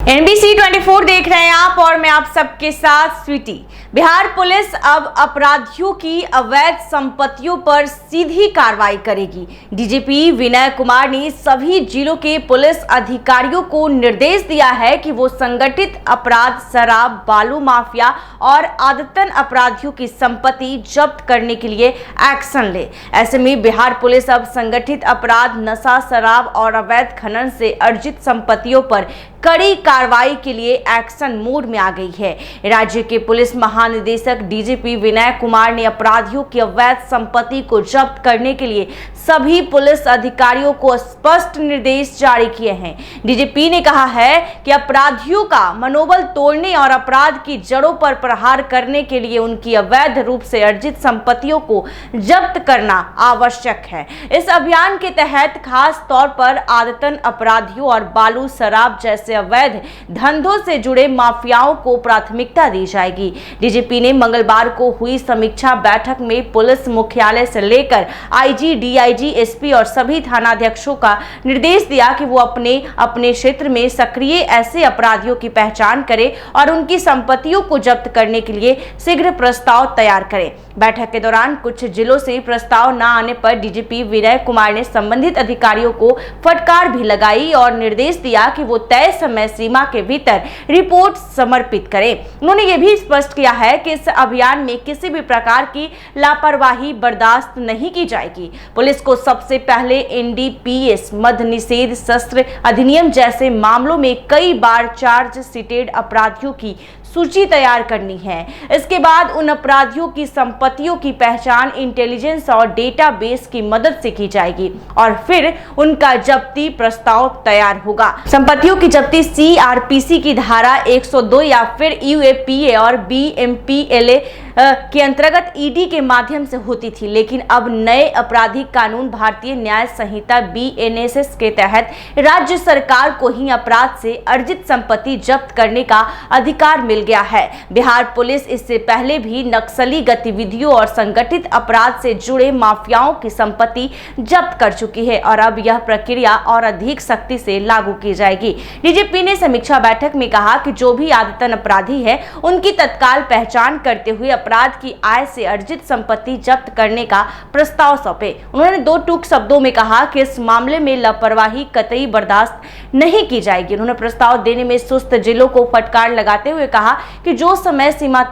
NBC 24 देख रहे हैं आप और मैं आप सबके साथ स्वीटी। बिहार पुलिस अब अपराधियों की अवैध संपत्तियों पर सीधी कार्रवाई करेगी। डीजीपी विनय कुमार ने सभी जिलों के पुलिस अधिकारियों को निर्देश दिया है कि वो संगठित अपराध, शराब, बालू माफिया और आदतन अपराधियों की संपत्ति जब्त करने के लिए एक्शन ले। ऐसे में बिहार पुलिस अब संगठित अपराध, नशा, शराब और अवैध खनन से अर्जित संपत्तियों पर कड़ी कार्रवाई के लिए एक्शन मोड में आ गई है। राज्य के पुलिस महानिदेशक डीजीपी विनय कुमार ने अपराधियों की अवैध संपत्ति को जब्त करने के लिए सभी पुलिस अधिकारियों को स्पष्ट निर्देश जारी किए हैं। डीजीपी ने कहा है कि अपराधियों का मनोबल तोड़ने और अपराध की जड़ों पर प्रहार करने के लिए उनकी अवैध रूप से अर्जित संपत्तियों को जब्त करना आवश्यक है। इस अभियान के तहत खास तौर पर आदतन अपराधियों और बालू, शराब जैसे अवैध धंधों से जुड़े माफियाओं को प्राथमिकता दी जाएगी। डीजीपी ने मंगलवार को हुई समीक्षा बैठक में पुलिस मुख्यालय से लेकर आईजी, डीआईजी, एसपी और सभी थानाध्यक्षों का निर्देश दिया कि वो अपने अपने क्षेत्र में सक्रिय ऐसे अपराधियों की पहचान करें और उनकी संपत्तियों को जब्त करने के लिए शीघ्र प्रस्ताव तैयार करें। बैठक के दौरान कुछ जिलों से प्रस्ताव न आने पर डीजीपी विनय कुमार ने संबंधित अधिकारियों को फटकार भी लगाई और निर्देश दिया कि वो तय समय सीमा के भीतर रिपोर्ट समर्पित करें। उन्होंने ये भी स्पष्ट किया है कि इस अभियान में किसी भी प्रकार की लापरवाही बर्दाश्त नहीं की जाएगी। पुलिस को सबसे पहले एनडीपीएस, मद्य निषेध, शस्त्र अधिनियम जैसे मामलों में कई बार चार्ज शीटेड अपराधियों की सूची तैयार करनी है। इसके बाद उन अपराधियों की संपत्तियों की पहचान इंटेलिजेंस और डेटाबेस की मदद से की जाएगी और फिर उनका जब्ती प्रस्ताव तैयार होगा। संपत्तियों की जब्ती सीआरपीसी की धारा 102 या फिर यूएपीए और बीएमपीएलए के अंतर्गत ईडी के माध्यम से होती थी, लेकिन अब नए आपराधिक कानून भारतीय न्याय संहिता बीएनएसएस के तहत राज्य सरकार को ही अपराध से अर्जित संपत्ति जब्त करने का अधिकार मिल गया है। बिहार पुलिस इससे पहले भी नक्सली गतिविधियों और संगठित अपराध से जुड़े माफियाओं की संपत्ति जब्त कर चुकी है और अब यह प्रक्रिया और अधिक सख्ती से लागू की जाएगी। डीजीपी ने समीक्षा बैठक में कहा कि जो भी आदतन अपराधी है उनकी तत्काल पहचान करते हुए अपराध की आय से अर्जित संपत्ति जब्त करने का प्रस्ताव सौंपे। उन्होंने दो टूक शब्दों में कहा कि इस मामले में लापरवाही कतई बर्दाश्त नहीं की जाएगी। उन्होंने प्रस्ताव देने में सुस्त जिलों को फटकार लगाते हुए कहा कि जो समय सीमा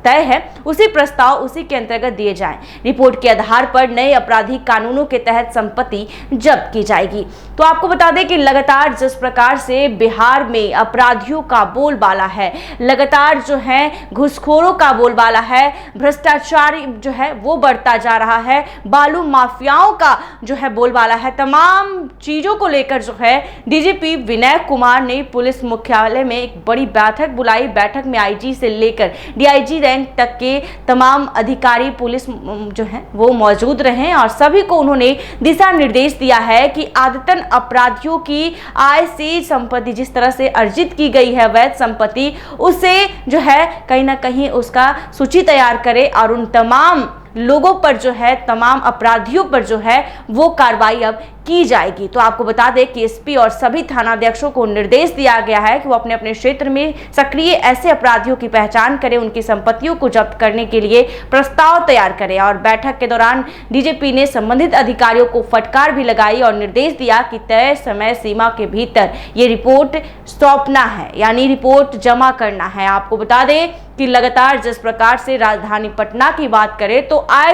तय है उसी प्रस्ताव उसी के अंतर्गत दिए जाएं। रिपोर्ट के आधार पर नए आपराधिक कानूनों के तहत संपत्ति जब्त की जाएगी। तो आपको बता दें कि लगातार जिस प्रकार से बिहार में अपराधियों का बोलबाला है, लगातार जो है घुसखोरों का बोलबाला है, भ्रष्टाचार जो है वो बढ़ता जा रहा है, बालू माफियाओं का जो है बोलबाला है, तमाम चीजों को लेकर जो है डीजीपी विनय कुमार ने पुलिस मुख्यालय में एक बड़ी बैठक बुलाई। बैठक में आईजी से लेकर डीआईजी तक के तमाम अधिकारी पुलिस जो है वो मौजूद रहे और सभी को उन्होंने दिशा निर्देश दिया है कि आदतन अपराधियों की आय से संपत्ति जिस तरह से अर्जित की गई है अवैध संपत्ति, उसे जो है कहीं ना कहीं उसका सूची तैयार करे और उन तमाम लोगों पर जो है, तमाम अपराधियों पर जो है वो कार्रवाई अब की जाएगी। तो आपको बता दें कि एसपी और सभी थानाध्यक्षों को निर्देश दिया गया है कि वो अपने अपने क्षेत्र में सक्रिय ऐसे अपराधियों की पहचान करें, उनकी संपत्तियों को जब्त करने के लिए प्रस्ताव तैयार करें। और बैठक के दौरान डीजीपी ने संबंधित अधिकारियों को फटकार भी लगाई और निर्देश दिया कि तय समय सीमा के भीतर ये रिपोर्ट सौंपना है, यानी रिपोर्ट जमा करना है। आपको बता दें कि लगातार जिस प्रकार से राजधानी पटना की बात करें तो आए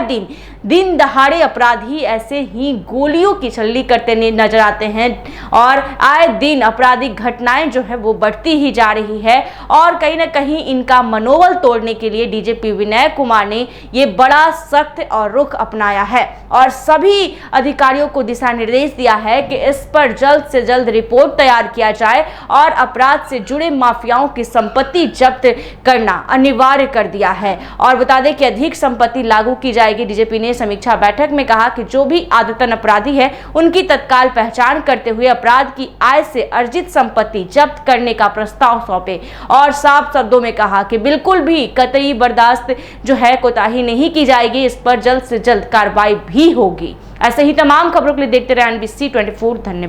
दिन दहाड़े अपराधी ऐसे ही गोलियों की छल्ली करते नजर आते हैं और आए दिन आपराधिक घटनाएं जो है वो बढ़ती ही जा रही है और कहीं ना कहीं इनका मनोबल तोड़ने के लिए डीजीपी विनय कुमार ने ये बड़ा सख्त और रुख अपनाया है और सभी अधिकारियों को दिशा निर्देश दिया है कि इस पर जल्द से जल्द रिपोर्ट तैयार किया जाए और अपराध से जुड़े माफियाओं की संपत्ति जब्त करना अनिवार्य कर दिया है। और बता दें कि अधिक संपत्ति लागू की जाएगी। डीजीपी ने समीक्षा बैठक में कहा कि जो भी आदतन अपराधी है उनकी तत्काल पहचान करते हुए अपराध की आय से अर्जित संपत्ति जब्त करने का प्रस्ताव सौंपे और साफ शब्दों में कहा कि बिल्कुल भी कतई बर्दाश्त जो है कोताही नहीं की जाएगी, इस पर जल्द से जल्द कार्रवाई भी होगी। ऐसे ही तमाम खबरों के लिए देखते रहे NBC 24। धन्यवाद।